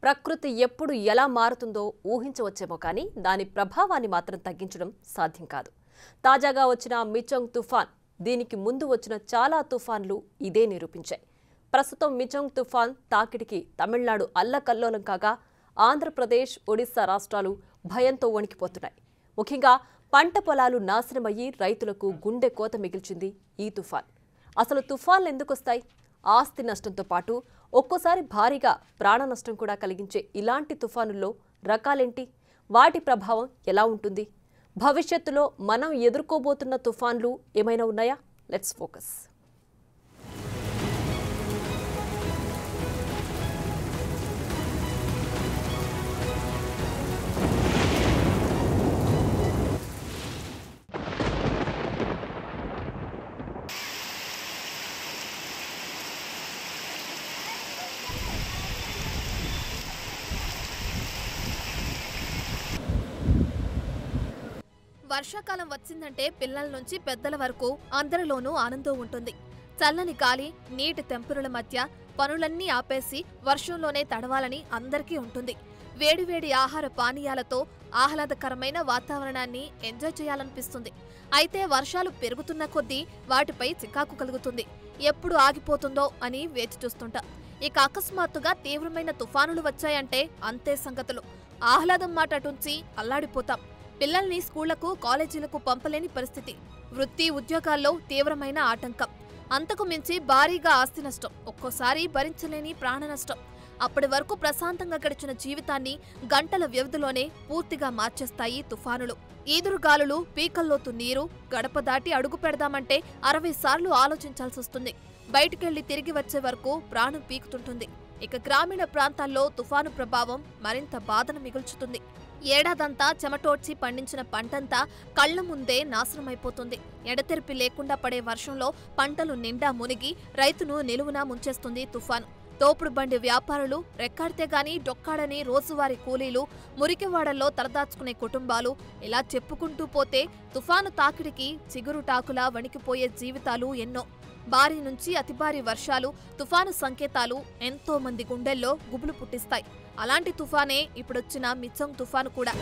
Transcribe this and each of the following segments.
ప్రకృతి ఎప్పుడు ఎలా మారుతుందో ఊహించవచ్చేమో కానీ దాని ప్రభావాన్ని మాత్రం తగ్గించడం సాధ్యం కాదు. తాజాగా వచ్చిన మిచంగ్ తుఫాన్, దీనికి ముందు వచ్చిన చాలా తుఫాన్లు ఇదే నిరూపించాయి. ప్రస్తుతం మిచంగ్ తుఫాన్ తాకిడికి తమిళనాడు అల్లకల్లోలం కాగా ఆంధ్రప్రదేశ్, ఒడిశా రాష్ట్రాలు భయంతో వణికిపోతున్నాయి. ముఖ్యంగా పంట పొలాలు నాశనమయ్యి రైతులకు గుండె కోత మిగిల్చింది ఈ తుఫాన్. అసలు తుఫాన్లు ఎందుకొస్తాయి? ఆస్తి నష్టంతో పాటు ఒక్కోసారి భారీగా ప్రాణ నష్టం కూడా కలిగించే ఇలాంటి తుఫానుల్లో రకాలేంటి? వాటి ప్రభావం ఎలా ఉంటుంది? భవిష్యత్తులో మనం ఎదుర్కోబోతున్న తుఫాన్లు ఏమైనా ఉన్నాయా? Let's focus. వర్షాకాలం వచ్చిందంటే పిల్లల నుంచి పెద్దల వరకు అందరిలోనూ ఆనందం ఉంటుంది. చల్లని గాలి, నీటి తెంపురుల మధ్య పనులన్నీ ఆపేసి వర్షంలోనే తడవాలని అందరికీ ఉంటుంది. వేడివేడి ఆహార పానీయాలతో ఆహ్లాదకరమైన వాతావరణాన్ని ఎంజాయ్ చేయాలనిపిస్తుంది. అయితే వర్షాలు పెరుగుతున్న కొద్దీ వాటిపై చికాకు కలుగుతుంది. ఎప్పుడు ఆగిపోతుందో అని వేచి చూస్తుంటా. ఇక అకస్మాత్తుగా తీవ్రమైన తుఫానులు వచ్చాయంటే అంతే సంగతులు. ఆహ్లాదం మాట అటుంచి అల్లాడిపోతాం. పిల్లల్ని స్కూళ్లకు, కాలేజీలకు పంపలేని పరిస్థితి. వృత్తి, ఉద్యోగాల్లో తీవ్రమైన ఆటంకం. అంతకు మించి భారీగా ఆస్తి నష్టం, ఒక్కోసారి భరించలేని ప్రాణ నష్టం. అప్పటి వరకు ప్రశాంతంగా గడిచిన జీవితాన్ని గంటల వ్యవధిలోనే పూర్తిగా మార్చేస్తాయి తుఫానులు. ఈదురుగాలులు, పీకల్లోతు నీరు, గడప దాటి అడుగు పెడదామంటే 60 సార్లు ఆలోచించాల్సొస్తుంది. బయటికెళ్లి తిరిగి వచ్చే వరకు ప్రాణం పీకుతుంటుంది. ఇక గ్రామీణ ప్రాంతాల్లో తుఫాను ప్రభావం మరింత బాధను మిగుల్చుతుంది. ఏడాదంతా చెమటోడ్చి పండించిన పంటంతా కళ్ల ముందే నాశనమైపోతుంది. ఎడతెరిపి లేకుండా పడే వర్షంలో పంటలు నిండా మునిగి రైతును నిలువునా ముంచేస్తుంది తుఫాను. తోపుడు బండి వ్యాపారులు, రెక్కాడితే గాని డొక్కాడని రోజువారీ కూలీలు, మురికివాడల్లో తలదాచుకునే కుటుంబాలు, ఇలా చెప్పుకుంటూ పోతే తుఫాను తాకిడికి చిగురుటాకులా వణికిపోయే జీవితాలు ఎన్నో. భారీ నుంచి అతి భారీ వర్షాలు, తుఫాను సంకేతాలు ఎంతో మంది గుండెల్లో గుబులు పుట్టిస్తాయి. అలాంటి తుఫానే ఇప్పుడొచ్చిన మిచంగ్ తుఫాను కూడా.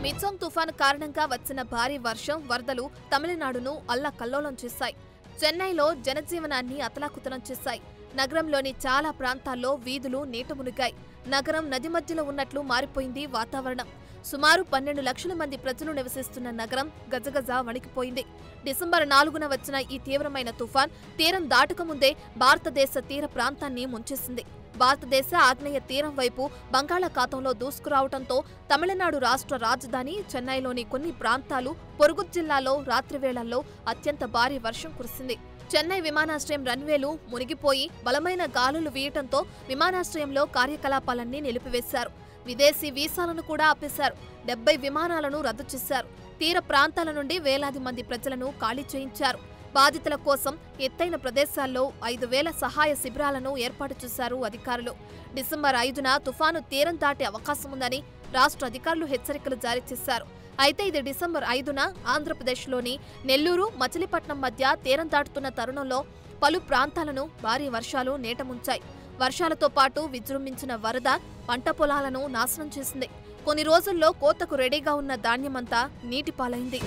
మిచంగ్ తుఫాను కారణంగా వచ్చిన భారీ వర్షం, వరదలు తమిళనాడును అల్లకల్లోలం చేశాయి. చెన్నైలో జనజీవనాన్ని అతలాకుతలం చేశాయి. నగరంలోని చాలా ప్రాంతాల్లో వీధులు నీట మునిగాయి. నగరం నది మధ్యలో ఉన్నట్లు మారిపోయింది వాతావరణం. సుమారు 12 లక్షల మంది ప్రజలు నివసిస్తున్న నగరం గజగజ వణికిపోయింది. డిసెంబర్ 4న వచ్చిన ఈ తీవ్రమైన తుఫాన్ తీరం దాటకముందే భారతదేశ తీర ప్రాంతాన్ని ముంచేసింది. భారతదేశ ఆగ్నేయ తీరం వైపు బంగాళాఖాతంలో దూసుకురావడంతో తమిళనాడు రాష్ట్ర రాజధాని చెన్నైలోని కొన్ని ప్రాంతాలు, పొరుగు జిల్లాలో రాత్రివేళల్లో అత్యంత భారీ వర్షం కురిసింది. చెన్నై విమానాశ్రయం రన్వేలు మునిగిపోయి బలమైన గాలులు వీయటంతో విమానాశ్రయంలో కార్యకలాపాలన్నీ నిలిపివేశారు. విదేశీ వీసాలను కూడా ఆపేశారు. 70 విమానాలను రద్దు చేశారు. తీర ప్రాంతాల నుండి వేలాది మంది ప్రజలను ఖాళీ చేయించారు. బాధితుల కోసం ఎత్తైన ప్రదేశాల్లో 5,000 సహాయ శిబిరాలను ఏర్పాటు చేశారు అధికారులు. డిసెంబర్ 5న తుఫాను తీరం దాటే అవకాశముందని రాష్ట్ర అధికారులు హెచ్చరికలు జారీ చేశారు. అయితే ఇది డిసెంబర్ 5న ఆంధ్రప్రదేశ్లోని నెల్లూరు, మచిలీపట్నం మధ్య తీరం దాటుతున్న తరుణంలో పలు ప్రాంతాలను భారీ వర్షాలు నేటముంచాయి. వర్షాలతో పాటు విజృంభించిన వరద పంట పొలాలను నాశనం చేసింది. కొన్ని రోజుల్లో కోతకు రెడీగా ఉన్న ధాన్యమంతా నీటిపాలైంది.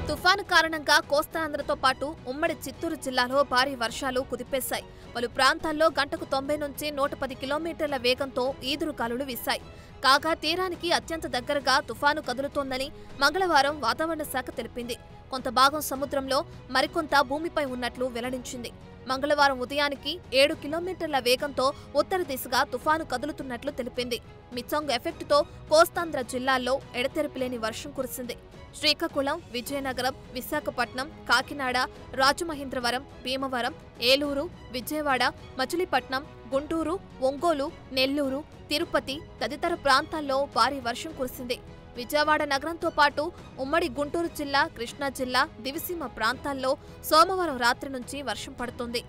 తుఫాను కారణంగా కోస్తాంధ్రతో పాటు ఉమ్మడి చిత్తూరు జిల్లాలో భారీ వర్షాలు కుదిపేశాయి. పలు ప్రాంతాల్లో గంటకు 90 నుంచి 110 కిలోమీటర్ల వేగంతో ఈదురుగాలులు వీశాయి. కాగా తీరానికి అత్యంత దగ్గరగా తుఫాను కదులుతోందని మంగళవారం వాతావరణ శాఖ తెలిపింది. కొంత భాగం సముద్రంలో, మరికొంత భూమిపై ఉన్నట్లు వెల్లడించింది. మంగళవారం ఉదయానికి 7 కిలోమీటర్ల వేగంతో ఉత్తర దిశగా తుఫాను కదులుతున్నట్లు తెలిపింది. మిచాంగ్ ఎఫెక్టుతో కోస్తాంధ్ర జిల్లాల్లో ఎడతెరిపిలేని వర్షం కురిసింది. శ్రీకాకుళం, విజయనగరం, విశాఖపట్నం, కాకినాడ, రాజమహేంద్రవరం, భీమవరం, ఏలూరు, విజయవాడ, మచిలీపట్నం, గుంటూరు, ఒంగోలు, నెల్లూరు, తిరుపతి తదితర ప్రాంతాల్లో భారీ వర్షం కురిసింది. విజయవాడ నగరంతో పాటు ఉమ్మడి గుంటూరు జిల్లా, కృష్ణా జిల్లా, దివిసీమ ప్రాంతాల్లో సోమవారం రాత్రి నుంచి వర్షం పడుతోంది.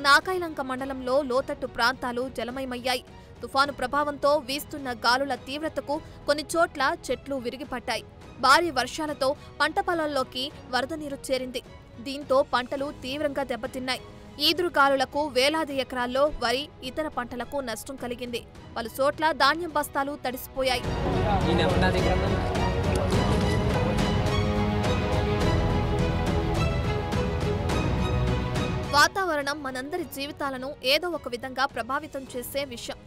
నాకాయలంక మండలంలో లోతట్టు ప్రాంతాలు జలమయమయ్యాయి. తుఫాను ప్రభావంతో వీస్తున్న గాలుల తీవ్రతకు కొన్ని చోట్ల చెట్లు విరిగిపడ్డాయి. భారీ వర్షాలతో పంట పొలాల్లోకి వరద నీరు చేరింది. దీంతో పంటలు తీవ్రంగా దెబ్బతిన్నాయి. ఈదురుగాలులకు వేలాది ఎకరాల్లో వరి, ఇతర పంటలకు నష్టం కలిగింది. పలు చోట్ల ధాన్యం బస్తాలు తడిసిపోయాయి. వాతావరణం మనందరి జీవితాలను ఏదో ఒక విధంగా ప్రభావితం చేసే విషయం.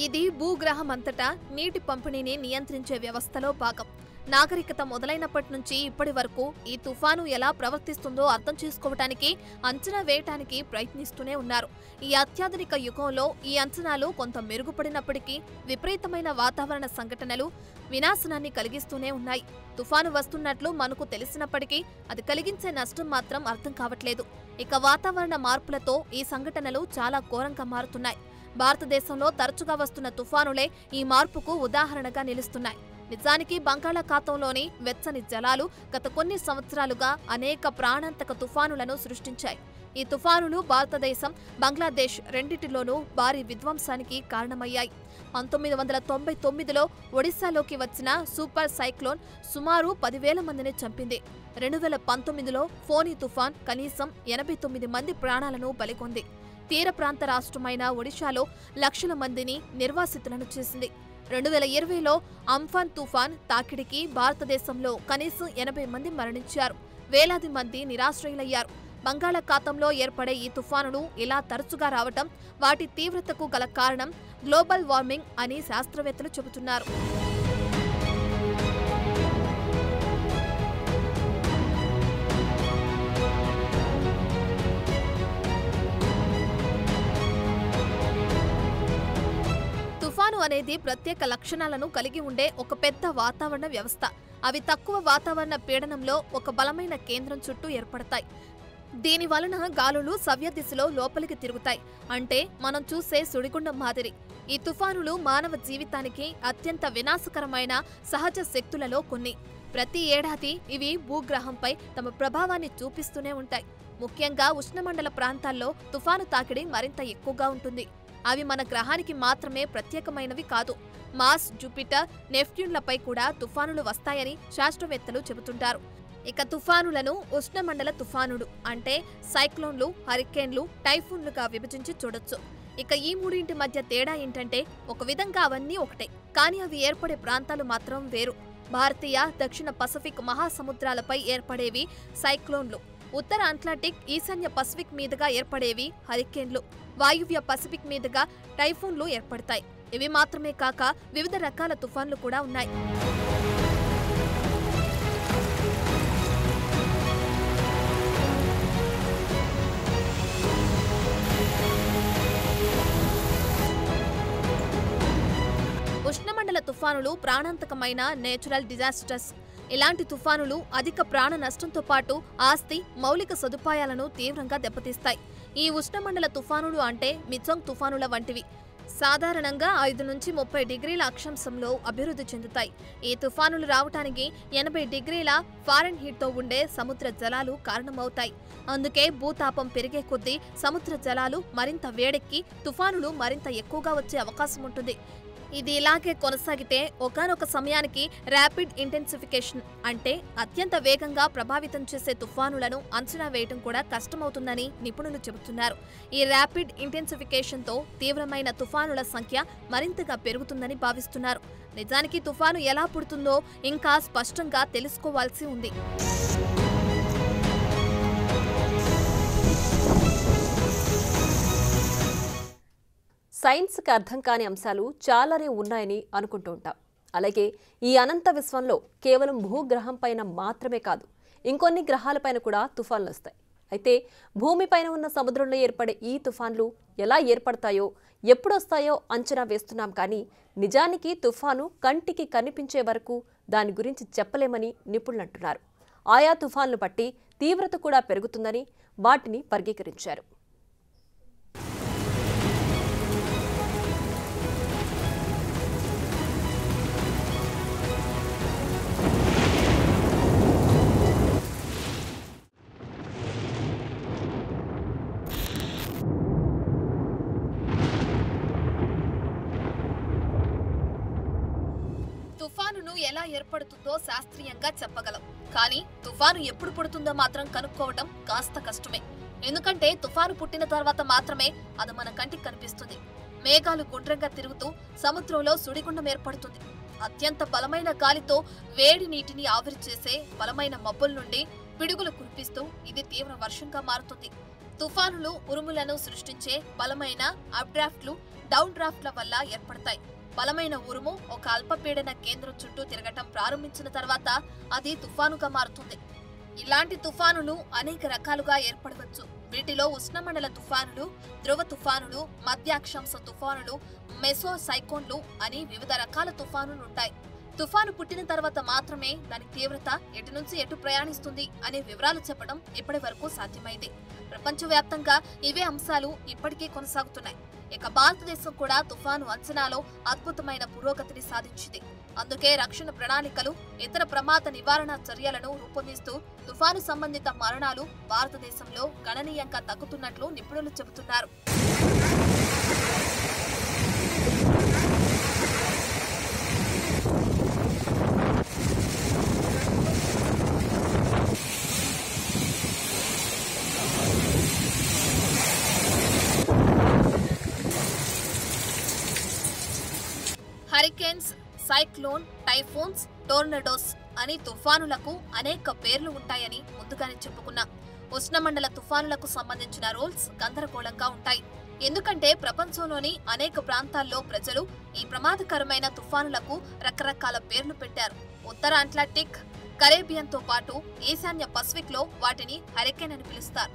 ఇది భూగ్రహం అంతటా నీటి పంపిణీని నియంత్రించే వ్యవస్థలో భాగం. నాగరికత మొదలైనప్పటి నుంచి ఇప్పటి వరకు ఈ తుఫాను ఎలా ప్రవర్తిస్తుందో అర్థం చేసుకోవటానికి, అంచనా వేయటానికి ప్రయత్నిస్తూనే ఉన్నారు. ఈ అత్యాధునిక యుగంలో ఈ అంచనాలు కొంత మెరుగుపడినప్పటికీ విపరీతమైన వాతావరణ సంఘటనలు వినాశనాన్ని కలిగిస్తూనే ఉన్నాయి. తుఫాను వస్తున్నట్లు మనకు తెలిసినప్పటికీ అది కలిగించే నష్టం మాత్రం అర్థం కావట్లేదు. ఇక వాతావరణ మార్పులతో ఈ సంఘటనలు చాలా ఘోరంగా మారుతున్నాయి. భారతదేశంలో తరచుగా వస్తున్న తుఫానులే ఈ మార్పుకు ఉదాహరణగా నిలుస్తున్నాయి. నిజానికి బంగాళాఖాతంలోని వెచ్చని జలాలు గత కొన్ని సంవత్సరాలుగా అనేక ప్రాణాంతక తుఫానులను సృష్టించాయి. ఈ తుఫానులు భారతదేశం, బంగ్లాదేశ్ రెండింటిలోనూ భారీ విధ్వంసానికి కారణమయ్యాయి. 1999లో ఒడిశాలోకి వచ్చిన సూపర్ సైక్లోన్ సుమారు 10,000 మందిని చంపింది. 2019లో ఫోని తుఫాన్ కనీసం 89 మంది ప్రాణాలను బలికొంది. తీర ప్రాంత రాష్ట్రమైన ఒడిశాలో లక్షల మందిని నిర్వాసితులను చేసింది. 2020లో అంఫాన్ తుఫాన్ తాకిడికి భారతదేశంలో కనీసం 80 మంది మరణించారు. వేలాది మంది నిరాశ్రయులయ్యారు. బంగాళాఖాతంలో ఏర్పడే ఈ తుఫానులు ఇలా తరచుగా రావటం, వాటి తీవ్రతకు గల కారణం గ్లోబల్ వార్మింగ్ అని శాస్త్రవేత్తలు చెబుతున్నారు. తుఫాను అనేది ప్రత్యేక లక్షణాలను కలిగి ఉండే ఒక పెద్ద వాతావరణ వ్యవస్థ. అవి తక్కువ వాతావరణ పీడనంలో ఒక బలమైన కేంద్రం చుట్టూ ఏర్పడతాయి. దీని వలన గాలులు సవ్య దిశలో లోపలికి తిరుగుతాయి. అంటే మనం చూసే సుడిగుండం మాదిరి. ఈ తుఫానులు మానవ జీవితానికి అత్యంత వినాశకరమైన సహజ శక్తులలో కొన్ని. ప్రతి ఏడాది ఇవి భూగ్రహంపై తమ ప్రభావాన్ని చూపిస్తూనే ఉంటాయి. ముఖ్యంగా ఉష్ణమండల ప్రాంతాల్లో తుఫాను తాకిడి మరింత ఎక్కువగా ఉంటుంది. అవి మన గ్రహానికి మాత్రమే ప్రత్యేకమైనవి కాదు. మార్స్, జూపిటర్, నెప్ట్యూన్లపై కూడా తుఫానులు వస్తాయని శాస్త్రవేత్తలు చెబుతుంటారు. ఇక తుఫానులను ఉష్ణమండల తుఫానులు అంటే సైక్లోన్లు, హరికేన్లు, టైఫూన్లుగా విభజించి చూడొచ్చు. ఇక ఈ మూడింటి మధ్య తేడా ఏంటంటే ఒక విధంగా అవన్నీ ఒకటే, కానీ అవి ఏర్పడే ప్రాంతాలు మాత్రం వేరు. భారతీయ, దక్షిణ పసిఫిక్ మహాసముద్రాలపై ఏర్పడేవి సైక్లోన్లు. ఉత్తర అట్లాంటిక్, ఈశాన్య పసిఫిక్ మీదుగా ఏర్పడేవి హరికేన్లు. వాయువ్య పసిఫిక్ మీదుగా టైఫూన్లు ఏర్పడతాయి. ఇవి మాత్రమే కాక వివిధ రకాల తుఫాన్లు కూడా ఉన్నాయి. ఉష్ణమండల తుఫానులు ప్రాణాంతకమైన నేచురల్ డిజాస్టర్స్. ఇలాంటి తుఫానులు అధిక ప్రాణ నష్టంతో పాటు ఆస్తి, మౌలిక సదుపాయాలను తీవ్రంగా దెబ్బతీస్తాయి. ఈ ఉష్ణమండల తుఫానులు అంటే మిచాంగ్ తుఫానుల వంటివి. సాధారణంగా 5 నుంచి 30 డిగ్రీల అక్షాంశంలో అభివృద్ధి చెందుతాయి. ఈ తుఫానులు రావటానికి 80 డిగ్రీల ఫారెన్హీట్తో ఉండే సముద్ర జలాలు కారణమవుతాయి. అందుకే భూతాపం పెరిగే కొద్దీ సముద్ర జలాలు మరింత వేడెక్కి తుఫానులు మరింత ఎక్కువగా వచ్చే అవకాశం ఉంటుంది. ఇది ఇలాగే కొనసాగితే ఒకానొక సమయానికి ర్యాపిడ్ ఇంటెన్సిఫికేషన్ అంటే అత్యంత వేగంగా ప్రభావితం చేసే తుఫానులను అంచనా వేయడం కూడా కష్టమవుతుందని నిపుణులు చెబుతున్నారు. ఈ ర్యాపిడ్ ఇంటెన్సిఫికేషన్తో తీవ్రమైన తుఫానుల సంఖ్య మరింతగా పెరుగుతుందని భావిస్తున్నారు. నిజానికి తుఫాను ఎలా పుడుతుందో ఇంకా స్పష్టంగా తెలుసుకోవాల్సి ఉంది. సైన్స్కి అర్థం కాని అంశాలు చాలానే ఉన్నాయని అనుకుంటూ ఉంటాం. అలాగే ఈ అనంత విశ్వంలో కేవలం భూగ్రహం పైన మాత్రమే కాదు, ఇంకొన్ని గ్రహాలపైన కూడా తుఫాన్లు వస్తాయి. అయితే భూమిపైన ఉన్న సముద్రంలో ఏర్పడే ఈ తుఫాన్లు ఎలా ఏర్పడతాయో, ఎప్పుడొస్తాయో అంచనా వేస్తున్నాం. కానీ నిజానికి తుఫాను కంటికి కనిపించే వరకు దాని గురించి చెప్పలేమని నిపుణులు అంటున్నారు. ఆయా తుఫాన్లు బట్టి తీవ్రత కూడా పెరుగుతుందని వాటిని వర్గీకరించారు. తుఫానును ఎలా ఏర్పడుతుందో శాస్త్రీయంగా చెప్పగలం, కానీ తుఫాను ఎప్పుడు పుడుతుందో మాత్రం కనుక్కోవటం కాస్త కష్టమే. ఎందుకంటే తుఫాను పుట్టిన తర్వాత మాత్రమే అది మన కంటికి కనిపిస్తుంది. మేఘాలు గుండ్రంగా తిరుగుతూ సముద్రంలో సుడిగుండం ఏర్పడుతుంది. అత్యంత బలమైన గాలితో వేడి నీటిని ఆవిరి చేసే బలమైన మబ్బుల నుండి పిడుగులు కురిపిస్తూ ఇది తీవ్ర వర్షంగా మారుతుంది. తుఫానులు ఉరుములను సృష్టించే బలమైన అప్ డ్రాఫ్ట్లు, డౌన్ డ్రాఫ్ట్ల వల్ల ఏర్పడతాయి. బలమైన ఉరుము ఒక అల్పపీడన కేంద్రం చుట్టూ తిరగటం ప్రారంభించిన తర్వాత అది తుఫానుగా మారుతుంది. ఇలాంటి తుఫానులు అనేక రకాలుగా ఏర్పడవచ్చు. వీటిలో ఉష్ణమండల తుఫానులు, ధ్రువ తుఫానులు, మధ్య అక్షాంశ తుఫానులు, మెసో సైక్లోన్లు అని వివిధ రకాల తుఫానులు ఉంటాయి. తుఫాను పుట్టిన తర్వాత మాత్రమే దాని తీవ్రత ఎటు నుంచి ఎటు ప్రయాణిస్తుంది అనే వివరాలు చెప్పడం ఇప్పటి వరకు సాధ్యమైంది. ప్రపంచవ్యాప్తంగా ఇవే అంశాలు ఇప్పటికీ కొనసాగుతున్నాయి. ఇక భారతదేశం కూడా తుఫాను అంచనాలో అద్భుతమైన పురోగతిని సాధించింది. అందుకే రక్షణ ప్రణాళికలు, ఇతర ప్రమాద నివారణ చర్యలను రూపొందిస్తూ తుఫాను సంబంధిత మరణాలు భారతదేశంలో గణనీయంగా తగ్గుతున్నట్లు నిపుణులు చెబుతున్నారు. హరికేన్స్, సైక్లోన్, టైఫూన్స్, టోర్నడోస్ అని తుఫానులకు అనేక పేర్లు ఉంటాయని ముందుగానే చెప్పుకున్నాం. ఉష్ణమండల తుఫానులకు సంబంధించిన రూల్స్ గందరగోళంగా ఉంటాయి. ఎందుకంటే ప్రపంచంలోని అనేక ప్రాంతాల్లో ప్రజలు ఈ ప్రమాదకరమైన తుఫానులకు రకరకాల పేర్లు పెట్టారు. ఉత్తర అట్లాంటిక్, కరేబియన్తో పాటు ఈశాన్య పసిఫిక్ లో వాటిని హరికేన్ అని పిలుస్తారు.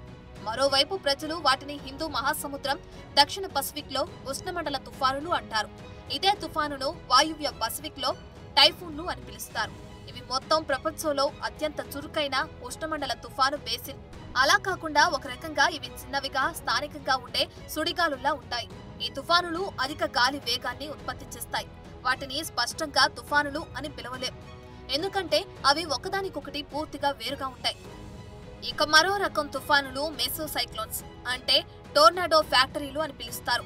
మరోవైపు ప్రజలు వాటిని హిందూ మహాసముద్రం, దక్షిణ పసిఫిక్ లో ఉష్ణమండల తుఫానులు అంటారు. ఇదే తుఫానును వాయువ్య పసిఫిక్ లో టైఫూన్లు అని పిలుస్తారు. ఇవి మొత్తం ప్రపంచంలో అత్యంత చురుకైన ఉష్ణమండల తుఫాను బేసిన్. అలా కాకుండా ఒక రకంగా ఇవి చిన్నవిగా, స్థానికంగా ఉండే సుడిగాలుల్లా ఉంటాయి. ఈ తుఫానులు అధిక గాలి వేగాన్ని ఉత్పత్తి చేస్తాయి. వాటిని స్పష్టంగా తుఫానులు అని పిలవలేం, ఎందుకంటే అవి ఒకదానికొకటి పూర్తిగా వేరుగా ఉంటాయి. ఇక మరో రకం తుఫానులు మెసో సైక్లోన్స్, అంటే టోర్నాడో ఫ్యాక్టరీలు అని పిలుస్తారు.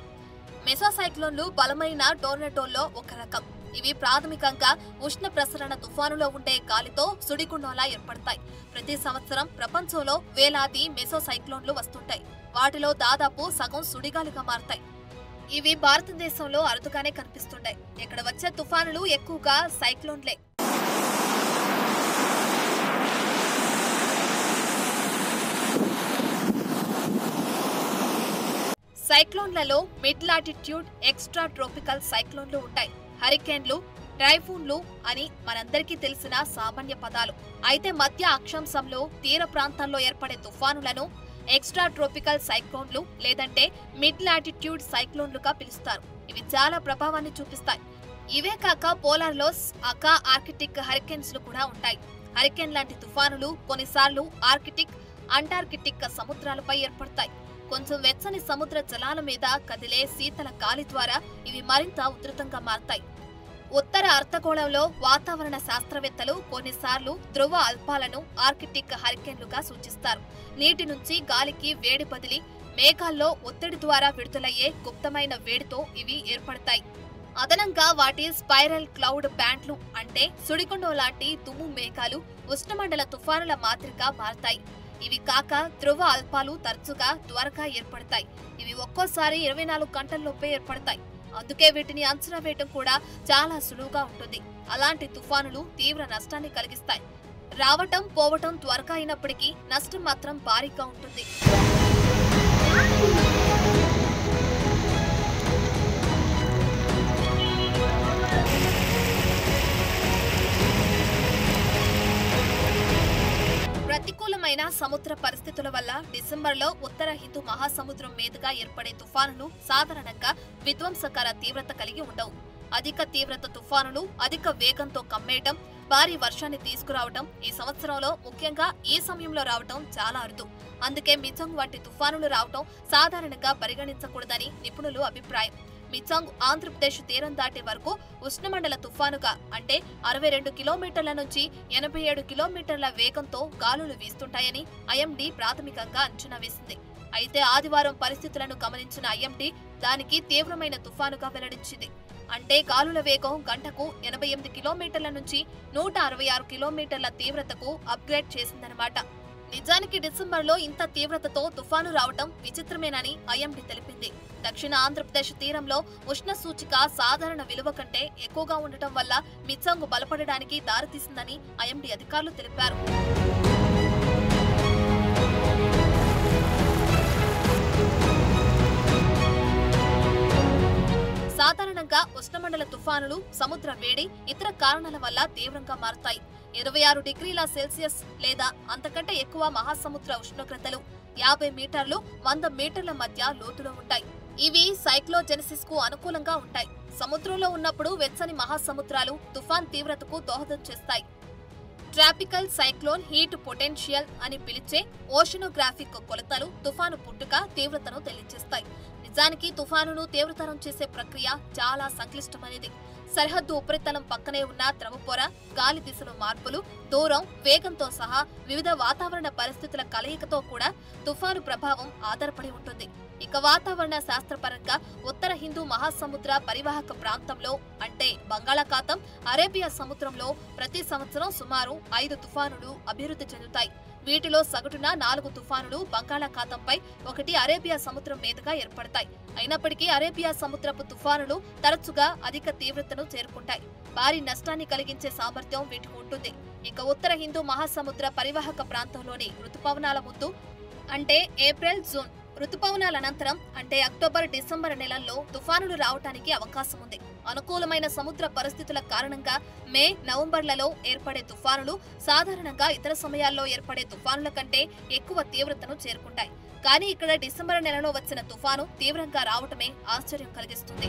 మెసో సైక్లోన్లు బలమైన టోర్నడోల్లో ఒక రకం. ఇవి ప్రాథమికంగా ఉష్ణ ప్రసరణ తుఫానులో ఉండే గాలితో సుడిగుండంలా ఏర్పడతాయి. ప్రతి సంవత్సరం ప్రపంచంలో వేలాది మెసో సైక్లోన్లు వస్తుంటాయి. వాటిలో దాదాపు సగం సుడిగాలిగా మారతాయి. ఇవి భారతదేశంలో అరుదుగానే కనిపిస్తుంటాయి. ఇక్కడ వచ్చే తుఫానులు ఎక్కువగా సైక్లోన్లే. సైక్లోన్లలో మిడ్ లాటిట్యూడ్, ఎక్స్ట్రా ట్రోపికల్ సైక్లోన్లు ఉంటాయి. హరికేన్లు, టైఫూన్లు అని మనందరికీ తెలిసిన సామాన్య పదాలు. అయితే మధ్య అక్షాంశంలో తీర ప్రాంతాల్లో ఏర్పడే తుఫానులను ఎక్స్ట్రా ట్రోపికల్ సైక్లోన్లు లేదంటే మిడ్ లాటిట్యూడ్ సైక్లోన్లుగా పిలుస్తారు. ఇవి చాలా ప్రభావాన్ని చూపిస్తాయి. ఇవే కాక పోలార్ లోస్, అకా ఆర్కిటిక్ హరికేన్స్ లు కూడా ఉంటాయి. హరికేన్ లాంటి తుఫానులు కొన్నిసార్లు ఆర్కిటిక్, అంటార్కిటిక్ సముద్రాలపై ఏర్పడతాయి. కొంచెం వెచ్చని సముద్ర జలాల మీద కదిలే శీతల గాలి ద్వారా ఇవి మరింత ఉధృతంగా మారతాయి. ఉత్తర అర్ధగోళంలో వాతావరణ శాస్త్రవేత్తలు కొన్నిసార్లు ధ్రువ అల్పాలను ఆర్కిటిక్ హరికేన్లుగా సూచిస్తారు. నీటి నుంచి గాలికి వేడి బదిలీ, మేఘాల్లో ఒత్తిడి ద్వారా విడుదలయ్యే గుప్తమైన వేడితో ఇవి ఏర్పడతాయి. అదనంగా వాటి స్పైరల్ క్లౌడ్ బ్యాండ్లు, అంటే సుడిగుండం లాంటి దుమ్ము మేఘాలు ఉష్ణమండల తుఫానుల మాదిరిగా మారతాయి. ఇవి కాక ధ్రువ అల్పాలు తరచుగా త్వరగా ఏర్పడతాయి. ఇవి ఒక్కోసారి 24 గంటల్లోపే ఏర్పడతాయి. అందుకే వీటిని అంచనా వేయటం కూడా చాలా సులువుగా ఉంటుంది. అలాంటి తుఫానులు తీవ్ర నష్టాన్ని కలిగిస్తాయి. రావటం పోవటం త్వరగా అయినప్పటికీ నష్టం మాత్రం భారీగా ఉంటుంది. సముద్ర పరిస్థితుల వల్ల డిసెంబర్లో ఉత్తర హిందూ మహాసముద్రం మీదుగా ఏర్పడే తుఫానులు సాధారణంగా విధ్వంసకర తీవ్రత కలిగి ఉండవు. అధిక తీవ్రత తుఫానులు అధిక వేగంతో కమ్మేయటం, భారీ వర్షాన్ని తీసుకురావటం ఈ సంవత్సరంలో ముఖ్యంగా ఈ సమయంలో రావటం చాలా అరుదు. అందుకే మిచంగ్ వంటి తుఫానులు రావటం సాధారణంగా పరిగణించకూడదని నిపుణులు అభిప్రాయం. మిచంగ్ ఆంధ్రప్రదేశ్ తీరం దాటే వరకు ఉష్ణమండల తుఫానుగా అంటే 62 కిలోమీటర్ల నుంచి 87 కిలోమీటర్ల వేగంతో గాలులు వీస్తుంటాయని ఐఎండీ ప్రాథమికంగా అంచనా వేసింది. అయితే ఆదివారం పరిస్థితులను గమనించిన ఐఎండీ దానికి తీవ్రమైన తుఫానుగా వెల్లడించింది. అంటే గాలుల వేగం గంటకు 88 కిలోమీటర్ల నుంచి 166 కిలోమీటర్ల తీవ్రతకు అప్గ్రేడ్ చేసిందన్నమాట. నిజానికి డిసెంబర్లో ఇంత తీవ్రతతో తుఫాను రావటం విచిత్రమేనని ఐఎండీ తెలిపింది. దక్షిణ ఆంధ్రప్రదేశ్ తీరంలో ఉష్ణ సూచిక సాధారణ విలువ కంటే ఎక్కువగా ఉండటం వల్ల మిచంగ్ బలపడడానికి దారితీసిందని ఐఎండీ అధికారులు తెలిపారు. సాధారణంగా ఉష్ణమండల తుఫానులు సముద్ర వేడి ఇతర కారణాల వల్ల తీవ్రంగా మారతాయి. 26 డిగ్రీల సెల్సియస్ లేదా అంతకంటే ఎక్కువ మహాసముద్ర ఉష్ణోగ్రతలు 50 మీటర్లు 100 మీటర్ల మధ్య లోతులో ఉంటాయి. ఇవి సైక్లోజెనసిస్ కు అనుకూలంగా ఉంటాయి. సముద్రంలో ఉన్నప్పుడు వెచ్చని మహాసముద్రాలు తుఫాన్ తీవ్రతకు దోహదం చేస్తాయి. ట్రాపికల్ సైక్లోన్ హీట్ పొటెన్షియల్ అని పిలిచే ఓషనోగ్రాఫిక్ కొలతలు తుఫాను పుట్టుక తీవ్రతను తెలియజేస్తాయి. నిజానికి తుఫానును తీవ్రతరం చేసే ప్రక్రియ చాలా సంక్లిష్టమైనది. సరిహద్దు ఉపరితలం పక్కనే ఉన్న ద్రవపొర, గాలి దిశలో మార్పులు, దూరం, వేగంతో సహా వివిధ వాతావరణ పరిస్థితుల కలయికతో కూడా తుఫాను ప్రభావం ఆధారపడి ఉంటుంది. ఇక వాతావరణ శాస్త్రపరంగా ఉత్తర హిందూ మహాసముద్ర పరివాహక ప్రాంతంలో అంటే బంగాళాఖాతం, అరేబియా సముద్రంలో ప్రతి సంవత్సరం సుమారు 5 తుఫానులు అభివృద్ధి చెందుతాయి. వీటిలో సగటున 4 తుఫానులు బంగాళాఖాతంపై, 1 అరేబియా సముద్రం మీదుగా ఏర్పడతాయి. అయినప్పటికీ అరేబియా సముద్రపు తుఫానులు తరచుగా అధిక తీవ్రతను చేరుకుంటాయి. భారీ నష్టాన్ని కలిగించే సామర్థ్యం వీటికి ఉంటుంది. ఇక ఉత్తర హిందూ మహాసముద్ర పరివాహక ప్రాంతంలోని రుతుపవనాల ముందు అంటే ఏప్రిల్, జూన్, రుతుపవనాల అనంతరం అంటే అక్టోబర్, డిసెంబర్ నెలల్లో తుఫానులు రావటానికి అవకాశం ఉంది. అనుకూలమైన సముద్ర పరిస్థితుల కారణంగా మే, నవంబర్లలో ఏర్పడే తుఫానులు సాధారణంగా ఇతర సమయాల్లో ఏర్పడే తుఫానుల కంటే ఎక్కువ తీవ్రతను చేరుకుంటాయి. కానీ ఇక్కడ డిసెంబర్ నెలలో వచ్చిన తుఫాను తీవ్రంగా రావటమే ఆశ్చర్యం కలిగిస్తుంది.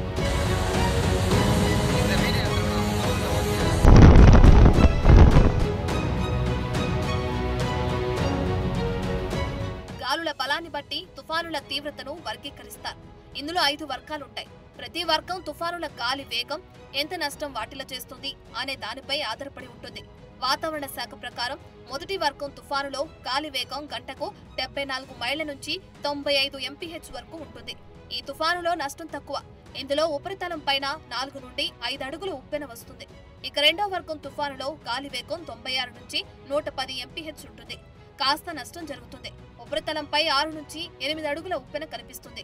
గాలుల బలాన్ని బట్టి తుఫానుల తీవ్రతను వర్గీకరిస్తారు. ఇందులో 5 వర్గాలుంటాయి. ప్రతి వర్గం తుఫానుల గాలి వేగం, ఎంత నష్టం వాటిల్ల చేస్తుంది అనే దానిపై ఆధారపడి ఉంటుంది. వాతావరణ శాఖ ప్రకారం మొదటి వర్గం తుఫానులో గాలి వేగం గంటకు 74 మైళ్ల నుంచి 95 MPH వరకు ఉంటుంది. ఈ తుఫానులో నష్టం తక్కువ. ఇందులో ఉపరితలం పైన 4 నుండి 5 అడుగుల ఉప్పెన వస్తుంది. ఇక రెండో వర్గం తుఫానులో గాలి వేగం 96 నుంచి 110 MPH ఉంటుంది. కాస్త నష్టం జరుగుతుంది. ఉపరితలంపై 6 నుంచి 8 అడుగుల ఉప్పెన కనిపిస్తుంది.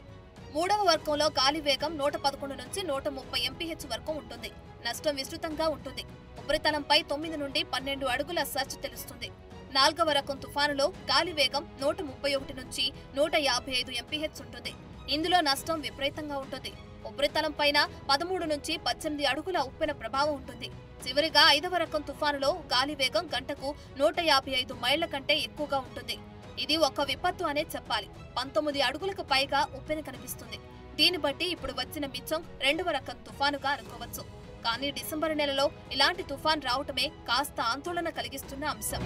మూడవ వర్గంలో గాలి వేగం 111 నుంచి 130 MPH వరకు ఉంటుంది. నష్టం విస్తృతంగా ఉంటుంది. ఉపరితలంపై 9 నుండి 12 అడుగుల సర్చ్ తెలుస్తుంది. నాలుగవ రకం తుఫానులో గాలి వేగం 131 నుంచి 155 MPH ఉంటుంది. ఇందులో నష్టం విపరీతంగా ఉంటుంది. ఉపరితలం పైన 13 నుంచి 18 అడుగుల ఉప్పెన ప్రభావం ఉంటుంది. చివరిగా 5వ రకం తుఫానులో గాలి వేగం గంటకు 155 మైళ్ల కంటే ఎక్కువగా ఉంటుంది. ఇది ఒక విపత్తు అనే చెప్పాలి. 19 అడుగులకు పైగా ఉప్పెన కనిపిస్తుంది. దీన్ని బట్టి ఇప్పుడు వచ్చిన మిచంగ్ 2వ రకం తుఫానుగా అనుకోవచ్చు. కానీ డిసెంబర్ నెలలో ఇలాంటి తుఫాన్ రావటమే కాస్త ఆందోళన కలిగిస్తున్న అంశం.